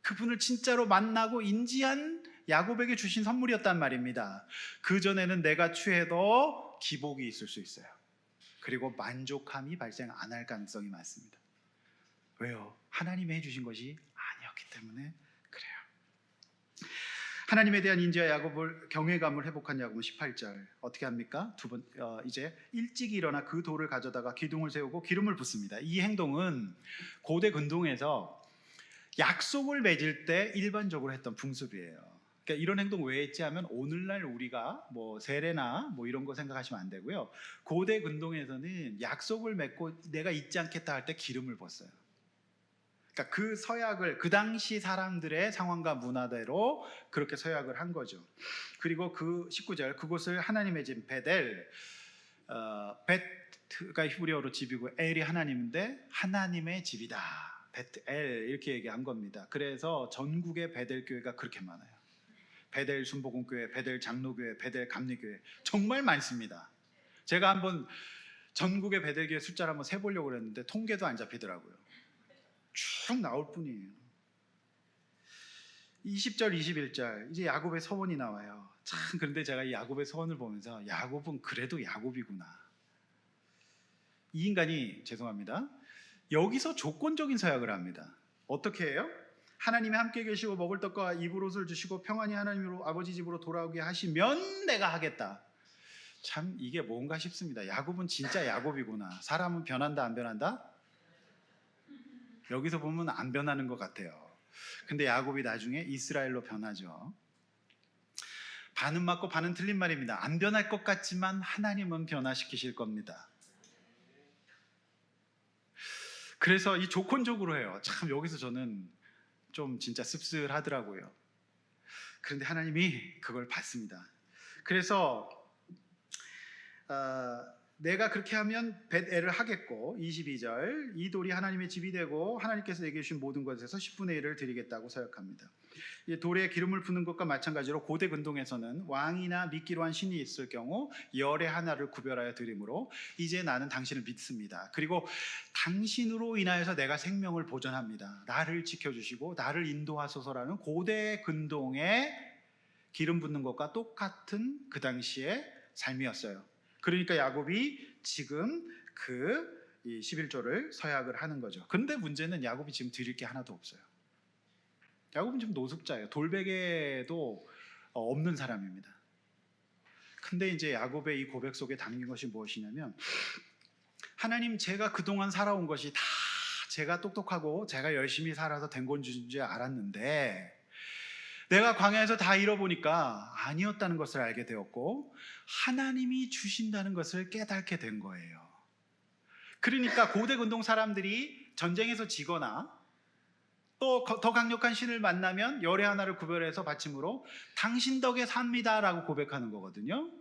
그분을 진짜로 만나고 인지한 야곱에게 주신 선물이었단 말입니다. 그전에는 내가 취해도 기복이 있을 수 있어요. 그리고 만족함이 발생 안 할 가능성이 많습니다. 왜요? 하나님이 해주신 것이 아니었기 때문에 그래요. 하나님에 대한 인지와 야곱을 경외감을 회복한 야곱은 18절 어떻게 합니까? 이제 일찍 일어나 그 돌을 가져다가 기둥을 세우고 기름을 붓습니다. 이 행동은 고대 근동에서 약속을 맺을 때 일반적으로 했던 풍습이에요. 그러니까 이런 행동 왜 했지 하면 오늘날 우리가 뭐 세례나 뭐 이런 거 생각하시면 안 되고요. 고대 근동에서는 약속을 맺고 내가 잊지 않겠다 할 때 기름을 붓어요. 그러니까 그 서약을 그 당시 사람들의 상황과 문화대로 그렇게 서약을 한 거죠. 그리고 그 19절 그곳을 하나님의 집 베델, 베트가 히브리어로 집이고 엘이 하나님인데 하나님의 집이다. 베트엘 이렇게 얘기한 겁니다. 그래서 전국에 베델 교회가 그렇게 많아요. 베델 순복음교회, 베델 장로교회, 베델 감리교회 정말 많습니다. 제가 한번 전국의 베델교회 숫자를 한번 세보려고 그랬는데 통계도 안 잡히더라고요. 쭉 나올 뿐이에요. 20절 21절 이제 야곱의 서원이 나와요. 참 그런데 제가 이 야곱의 서원을 보면서 야곱은 그래도 야곱이구나. 이 인간이 죄송합니다. 여기서 조건적인 서약을 합니다. 어떻게 해요? 하나님이 함께 계시고 먹을 떡과 입을 옷을 주시고 평안히 하나님으로 아버지 집으로 돌아오게 하시면 내가 하겠다. 참 이게 뭔가 싶습니다. 야곱은 진짜 야곱이구나. 사람은 변한다 안 변한다? 여기서 보면 안 변하는 것 같아요. 근데 야곱이 나중에 이스라엘로 변하죠. 반은 맞고 반은 틀린 말입니다. 안 변할 것 같지만 하나님은 변화시키실 겁니다. 그래서 이 조건적으로 해요. 참 여기서 저는 좀 진짜 씁쓸하더라고요. 그런데 하나님이 그걸 받습니다. 그래서 내가 그렇게 하면 벳엘을 하겠고 22절 이 돌이 하나님의 집이 되고 하나님께서 내게 주신 모든 것에서 10분의 1을 드리겠다고 서약합니다. 이 돌에 기름을 붓는 것과 마찬가지로 고대 근동에서는 왕이나 믿기로 한 신이 있을 경우 열의 하나를 구별하여 드림으로 이제 나는 당신을 믿습니다. 그리고 당신으로 인하여서 내가 생명을 보존합니다. 나를 지켜주시고 나를 인도하소서라는 고대 근동의 기름 붓는 것과 똑같은 그 당시의 삶이었어요. 그러니까 야곱이 지금 그 11조를 서약을 하는 거죠. 그런데 문제는 야곱이 지금 드릴 게 하나도 없어요. 야곱은 지금 노숙자예요. 돌베개도 없는 사람입니다. 근데 이제 야곱의 이 고백 속에 담긴 것이 무엇이냐면 하나님 제가 그동안 살아온 것이 다 제가 똑똑하고 제가 열심히 살아서 된 건 줄 알았는데 내가 광야에서 다 잃어보니까 아니었다는 것을 알게 되었고 하나님이 주신다는 것을 깨닫게 된 거예요. 그러니까 고대 근동 사람들이 전쟁에서 지거나 또 더 강력한 신을 만나면 열의 하나를 구별해서 바침으로 당신 덕에 삽니다라고 고백하는 거거든요.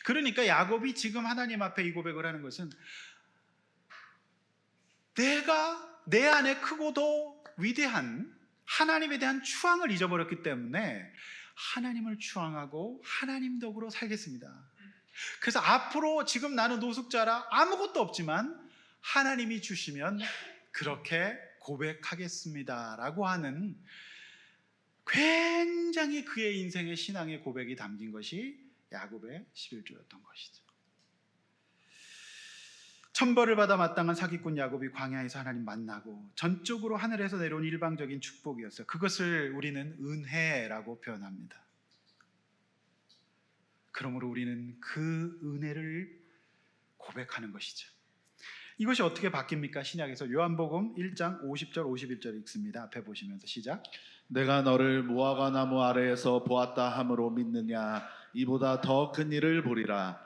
그러니까 야곱이 지금 하나님 앞에 이 고백을 하는 것은 내가 내 안에 크고도 위대한 하나님에 대한 추앙을 잊어버렸기 때문에 하나님을 추앙하고 하나님 덕으로 살겠습니다. 그래서 앞으로 지금 나는 노숙자라 아무것도 없지만 하나님이 주시면 그렇게 고백하겠습니다 라고 하는 굉장히 그의 인생의 신앙의 고백이 담긴 것이 야곱의 11조였던 것이죠. 천벌을 받아 마땅한 사기꾼 야곱이 광야에서 하나님 만나고 전적으로 하늘에서 내려온 일방적인 축복이었어요. 그것을 우리는 은혜라고 표현합니다. 그러므로 우리는 그 은혜를 고백하는 것이죠. 이것이 어떻게 바뀝니까? 신약에서 요한복음 1장 50절 51절 읽습니다. 앞에 보시면서 시작. 내가 너를 무화과 나무 아래에서 보았다 함으로 믿느냐? 이보다 더 큰 일을 보리라.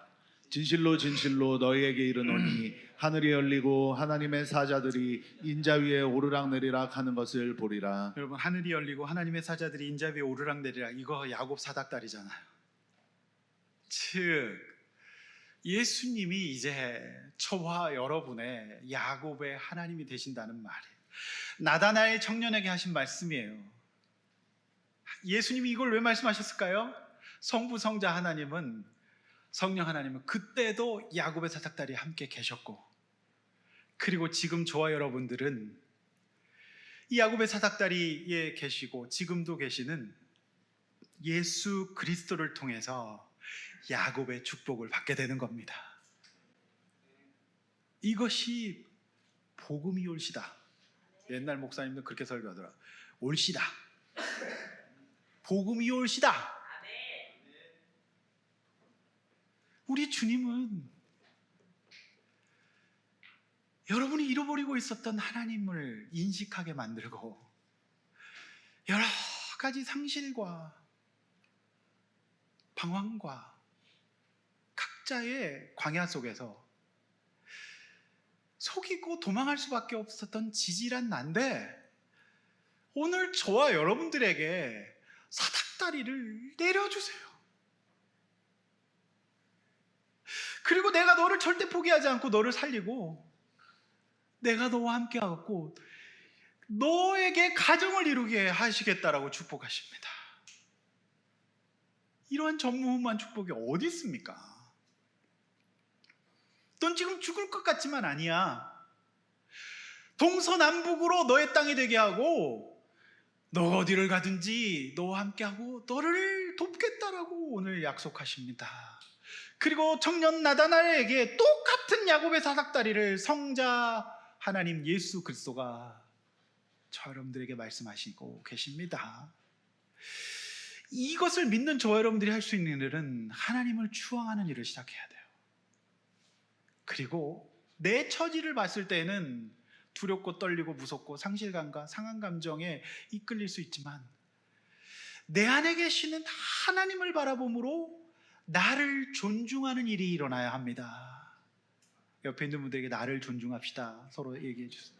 진실로 진실로 너희에게 이르노니 하늘이 열리고 하나님의 사자들이 인자 위에 오르락내리락 하는 것을 보리라. 여러분 하늘이 열리고 하나님의 사자들이 인자 위에 오르락내리락 이거 야곱 사닥다리잖아요. 즉 예수님이 이제 저와 여러분의 야곱의 하나님이 되신다는 말이에요. 나다나엘 청년에게 하신 말씀이에요. 예수님이 이걸 왜 말씀하셨을까요? 성부 성자 하나님은 성령 하나님은 그때도 야곱의 사닥다리에 함께 계셨고 그리고 지금 저와 여러분들은 이 야곱의 사닥다리에 계시고 지금도 계시는 예수 그리스도를 통해서 야곱의 축복을 받게 되는 겁니다. 이것이 복음이 올시다. 옛날 목사님들 그렇게 설교하더라. 올시다. 복음이 올시다. 우리 주님은 여러분이 잃어버리고 있었던 하나님을 인식하게 만들고 여러 가지 상실과 방황과 각자의 광야 속에서 속이고 도망할 수밖에 없었던 지질한 난데 오늘 저와 여러분들에게 사닥다리를 내려주세요. 그리고 내가 너를 절대 포기하지 않고 너를 살리고 내가 너와 함께 하고 너에게 가정을 이루게 하시겠다라고 축복하십니다. 이러한 전무후무한 축복이 어디 있습니까? 넌 지금 죽을 것 같지만 아니야. 동서남북으로 너의 땅이 되게 하고 너가 어디를 가든지 너와 함께하고 너를 돕겠다라고 오늘 약속하십니다. 그리고 청년 나다나엘에게 똑같은 야곱의 사닥다리를 성자 하나님 예수 그리스도가 저 여러분들에게 말씀하시고 계십니다. 이것을 믿는 저 여러분들이 할 수 있는 일은 하나님을 추앙하는 일을 시작해야 돼요. 그리고 내 처지를 봤을 때는 두렵고 떨리고 무섭고 상실감과 상한 감정에 이끌릴 수 있지만 내 안에 계시는 하나님을 바라봄으로 나를 존중하는 일이 일어나야 합니다. 옆에 있는 분들에게 나를 존중합시다. 서로 얘기해 주세요.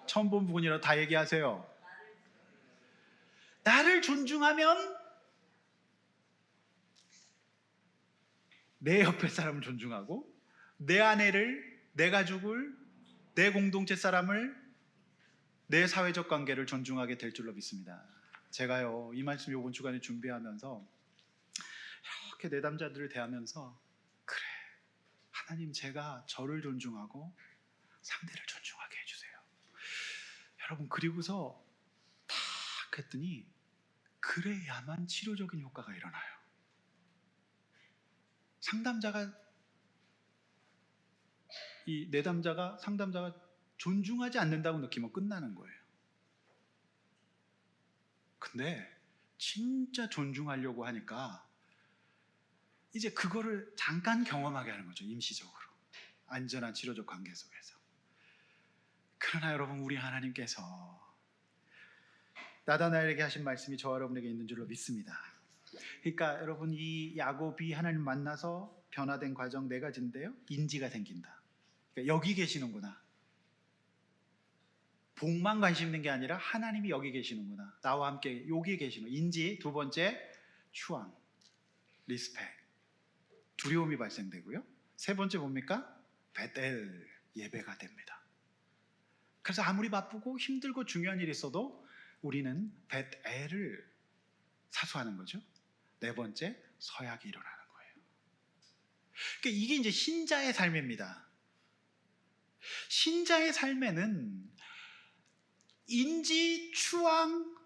처음 본 분이라 다 얘기하세요. 나를 존중하면 내 옆에 사람을 존중하고 내 아내를, 내 가족을, 내 공동체 사람을, 내 사회적 관계를 존중하게 될 줄로 믿습니다. 제가요 이 말씀 이번 주간에 준비하면서 이렇게 내담자들을 대하면서 그래 하나님 제가 저를 존중하고 상대를 존중하게 해주세요. 여러분 그리고서 딱 했더니 그래야만 치료적인 효과가 일어나요. 상담자가 이 내담자가 상담자가 존중하지 않는다고 느끼면 끝나는 거예요. 근데 진짜 존중하려고 하니까 이제 그거를 잠깐 경험하게 하는 거죠. 임시적으로 안전한 치료적 관계 속에서. 그러나 여러분 우리 하나님께서 나다나엘에게 하신 말씀이 저와 여러분에게 있는 줄로 믿습니다. 그러니까 여러분 이 야곱이 하나님 만나서 변화된 과정 네 가지인데요. 인지가 생긴다. 그러니까 여기 계시는구나. 복만 관심 있는 게 아니라 하나님이 여기 계시는구나. 나와 함께 여기 계시는 인지. 두 번째 추앙, 리스펙, 두려움이 발생되고요. 세 번째 뭡니까? 베델, 예배가 됩니다. 그래서 아무리 바쁘고 힘들고 중요한 일이 있어도 우리는 베델을 사수하는 거죠. 네 번째 서약이 일어나는 거예요. 그러니까 이게 이제 신자의 삶입니다. 신자의 삶에는 인지, 추앙,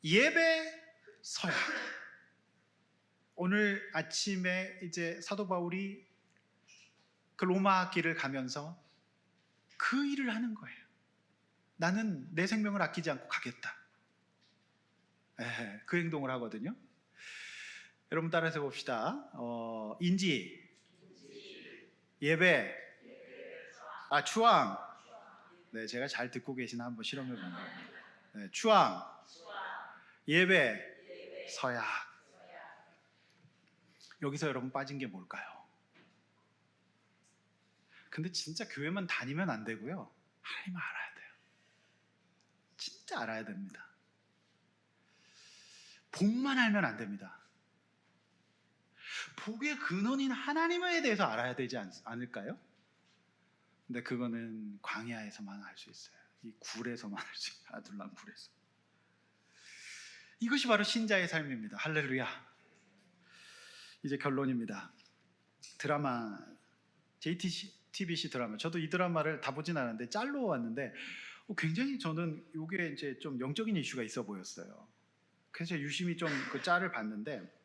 예배, 서약. 오늘 아침에 이제 사도 바울이 그 로마 길을 가면서 그 일을 하는 거예요. 나는 내 생명을 아끼지 않고 가겠다. 그 행동을 하거든요. 여러분 따라서 봅시다. 인지, 예배, 추앙. 네, 제가 잘 듣고 계시나 한번 실험해 보는 거예요. 네, 추앙, 예배, 서약. 여기서 여러분 빠진 게 뭘까요? 근데 진짜 교회만 다니면 안 되고요. 하나님을 알아야 돼요. 진짜 알아야 됩니다. 복만 알면 안 됩니다. 복의 근원인 하나님에 대해서 알아야 되지 않을까요? 근데 그거는 광야에서만 알 수 있어요. 이 굴에서만 알 수 있어요. 아둘람 굴에서. 이것이 바로 신자의 삶입니다. 할렐루야. 이제 결론입니다. 드라마 JTBC 드라마. 저도 이 드라마를 다 보진 않았는데 짤로 왔는데 굉장히 저는 이게 이제 좀 영적인 이슈가 있어 보였어요. 그래서 유심히 좀 그 짤을 봤는데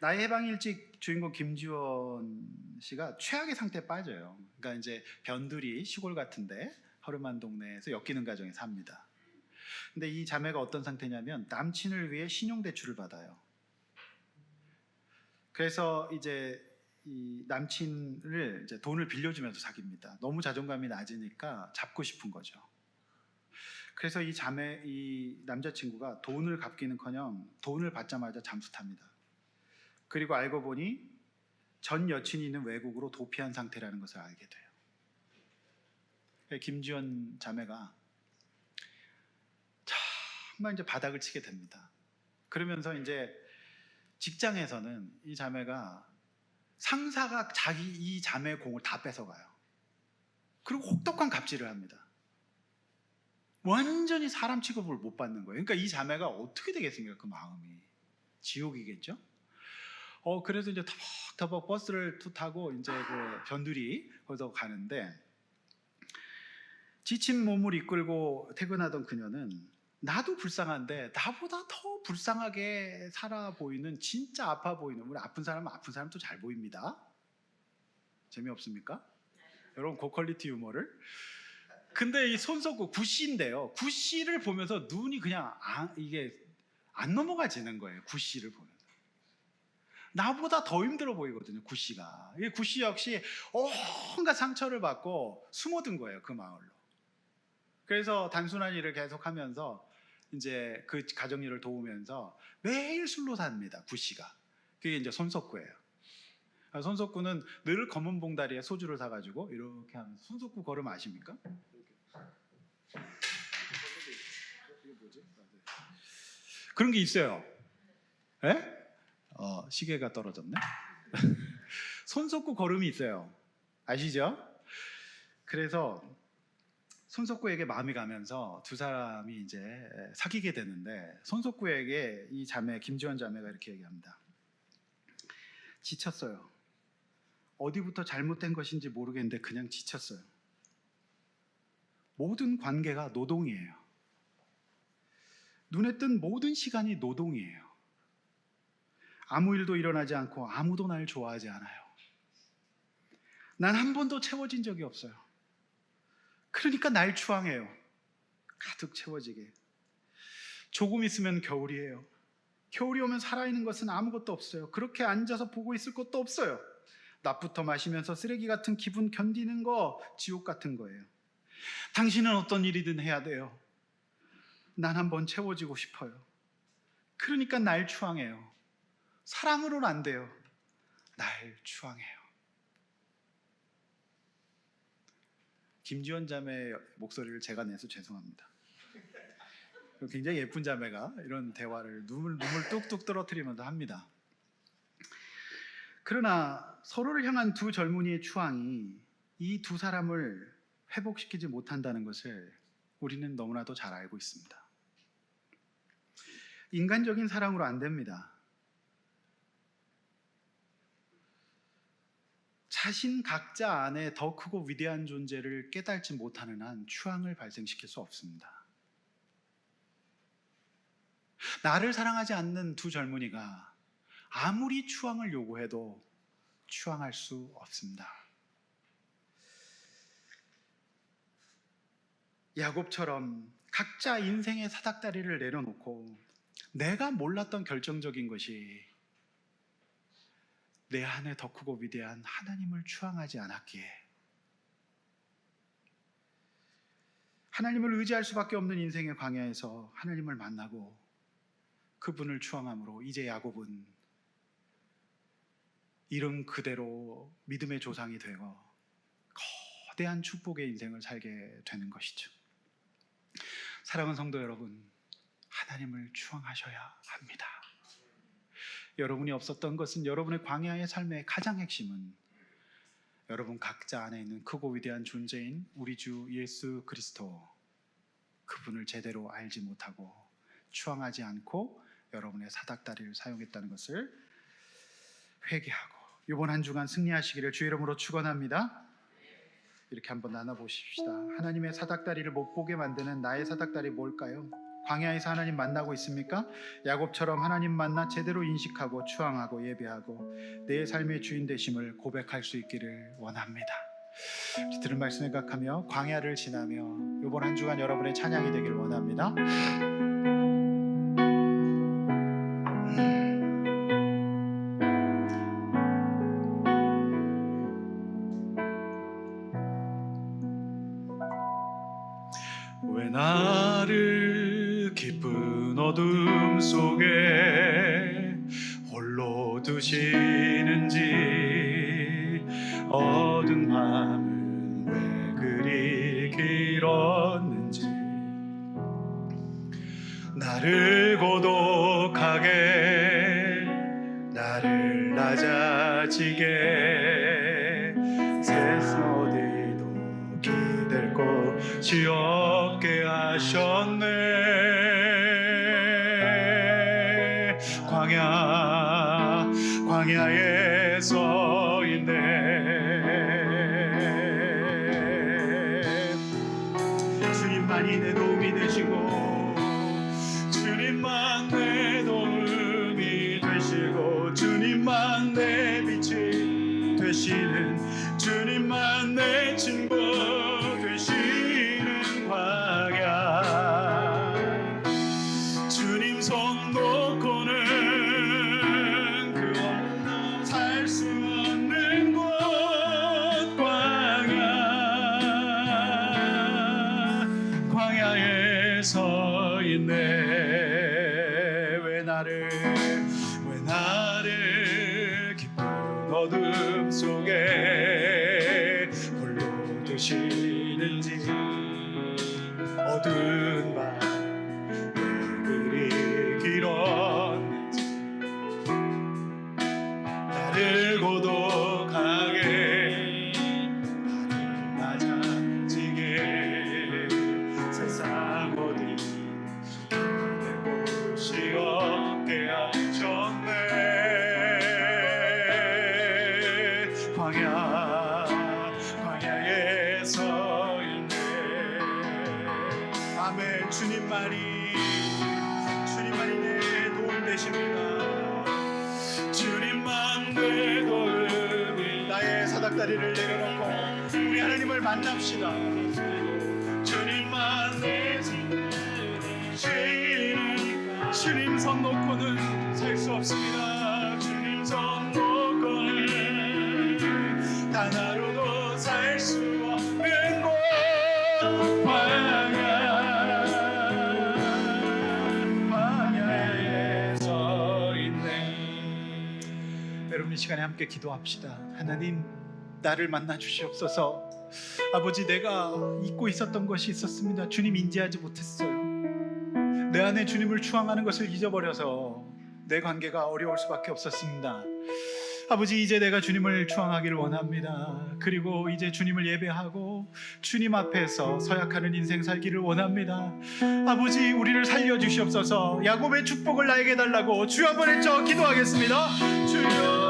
나의 해방 일찍 주인공 김지원 씨가 최악의 상태에 빠져요. 그러니까 이제 변두리 시골 같은데 허름한 동네에서 엮이는 가정에 삽니다. 근데 이 자매가 어떤 상태냐면 남친을 위해 신용대출을 받아요. 그래서 이제 이 남친을 이제 돈을 빌려주면서 사귀입니다. 너무 자존감이 낮으니까 잡고 싶은 거죠. 그래서 이 남자친구가 돈을 갚기는커녕 돈을 받자마자 잠수 탑니다. 그리고 알고 보니 전 여친이 있는 외국으로 도피한 상태라는 것을 알게 돼요. 김지연 자매가 정말 이제 바닥을 치게 됩니다. 그러면서 이제 직장에서는 이 자매가 상사가 이 자매의 공을 다 뺏어가요. 그리고 혹독한 갑질을 합니다. 완전히 사람 취급을 못 받는 거예요. 그러니까 이 자매가 어떻게 되겠습니까? 그 마음이 지옥이겠죠. 그래서 이제 터벅터벅 버스를 타고 이제 그 변두리 거기서 가는데 지친 몸을 이끌고 퇴근하던 그녀는 나도 불쌍한데 나보다 더 불쌍하게 살아 보이는, 진짜 아파 보이는, 우리 아픈 사람은 아픈 사람도 잘 보입니다. 재미없습니까? 여러분 고퀄리티 유머를. 근데 이 손석구 구씨인데요. 구씨를 보면서 눈이 그냥 이게 안 넘어가지는 거예요. 구씨를 보면서. 나보다 더 힘들어 보이거든요. 구씨가. 이 구씨 역시 온갖 상처를 받고 숨어든 거예요. 그 마을로. 그래서 단순한 일을 계속하면서 이제 그 가정일을 도우면서 매일 술로 삽니다. 구씨가. 그게 이제 손석구예요. 손석구는 늘 검은 봉다리에 소주를 사가지고 이렇게 하면, 손석구 걸음 아십니까? 그런 게 있어요. 예? 시계가 떨어졌네. 손석구 걸음이 있어요. 아시죠? 그래서 손석구에게 마음이 가면서 두 사람이 이제 사귀게 되는데, 손석구에게 이 자매, 김지원 자매가 이렇게 얘기합니다. 지쳤어요. 어디부터 잘못된 것인지 모르겠는데 그냥 지쳤어요. 모든 관계가 노동이에요. 눈에 뜬 모든 시간이 노동이에요. 아무 일도 일어나지 않고 아무도 날 좋아하지 않아요. 난 한 번도 채워진 적이 없어요. 그러니까 날 추앙해요. 가득 채워지게. 조금 있으면 겨울이에요. 겨울이 오면 살아있는 것은 아무것도 없어요. 그렇게 앉아서 보고 있을 것도 없어요. 낮부터 마시면서 쓰레기 같은 기분 견디는 거 지옥 같은 거예요. 당신은 어떤 일이든 해야 돼요. 난 한번 채워지고 싶어요. 그러니까 날 추앙해요. 사랑으로는 안 돼요. 날 추앙해요. 김지원 자매의 목소리를 제가 내서 죄송합니다. 굉장히 예쁜 자매가 이런 대화를 눈물 뚝뚝 떨어뜨리면서 합니다. 그러나 서로를 향한 두 젊은이의 추앙이 이 두 사람을 회복시키지 못한다는 것을 우리는 너무나도 잘 알고 있습니다. 인간적인 사랑으로 안 됩니다. 자신 각자 안에 더 크고 위대한 존재를 깨닫지 못하는 한 추앙을 발생시킬 수 없습니다. 나를 사랑하지 않는 두 젊은이가 아무리 추앙을 요구해도 추앙할 수 없습니다. 야곱처럼 각자 인생의 사닥다리를 내려놓고 내가 몰랐던 결정적인 것이 내 안에 더 크고 위대한 하나님을 추앙하지 않았기에, 하나님을 의지할 수밖에 없는 인생의 광야에서 하나님을 만나고 그분을 추앙함으로 이제 야곱은 이름 그대로 믿음의 조상이 되고 거대한 축복의 인생을 살게 되는 것이죠. 사랑하는 성도 여러분, 하나님을 추앙하셔야 합니다. 여러분이 없었던 것은, 여러분의 광야의 삶의 가장 핵심은 여러분 각자 안에 있는 크고 위대한 존재인 우리 주 예수 그리스도, 그분을 제대로 알지 못하고 추앙하지 않고 여러분의 사닥다리를 사용했다는 것을 회개하고 이번 한 주간 승리하시기를 주의 이름으로 축원합니다. 이렇게 한번 나눠보십시다. 하나님의 사닥다리를 못 보게 만드는 나의 사닥다리 뭘까요? 광야에서 하나님 만나고 있습니까? 야곱처럼 하나님 만나 제대로 인식하고 추앙하고 예배하고 내 삶의 주인 되심을 고백할 수 있기를 원합니다. 들은 말씀 생각하며 광야를 지나며 이번 한 주간 여러분의 찬양이 되기를 원합니다. 왜 나를 깊은 어둠 속에 홀로 두시는지, 어두운 밤은 왜 그리 길었는지, 나를 고독하게 나를 낮아지게 세상 어디도 기댈 곳이 없게 하셨네. 광야에 서 있네. 주님만이 내 도움이 되시고 주님만 내 도움이 되시고 주님만 내 빛이 되시는 주님만 내 친구 되시는 광야 주님 손 놓고는 그 없는 살 수 없는 곳 광야에 서 있네 왜 나를 깊은 어둠 속에 홀로 두시는지 어두운 밤 왜 그리 길었는지 나를 고독하게 나를 낮아지게 세상 어디 내 곳이 없게 하셨네 광야에 서 있네 아멘 주님만이 내 도움 되십니다 주님만 내 도움이 나의 사닥다리를 내려놓고 우리 하나님을 만납시다 주님만 내 주님 손 놓고는 살 수 없습니다 주님 손 놓고는 단 하루도 살 수 없는 곳 광야에 서 있네 여러분 이 시간에 함께 기도합시다 하나님 나를 만나 주시옵소서 아버지 내가 잊고 있었던 것이 있었습니다 주님 인지하지 못했어요 내 안에 주님을 추앙하는 것을 잊어버려서 내 관계가 어려울 수밖에 없었습니다 아버지 이제 내가 주님을 추앙하기를 원합니다 그리고 이제 주님을 예배하고 주님 앞에서 서약하는 인생 살기를 원합니다 아버지 우리를 살려주시옵소서 야곱의 축복을 나에게 달라고 주여 한번 외쳐 기도하겠습니다 주여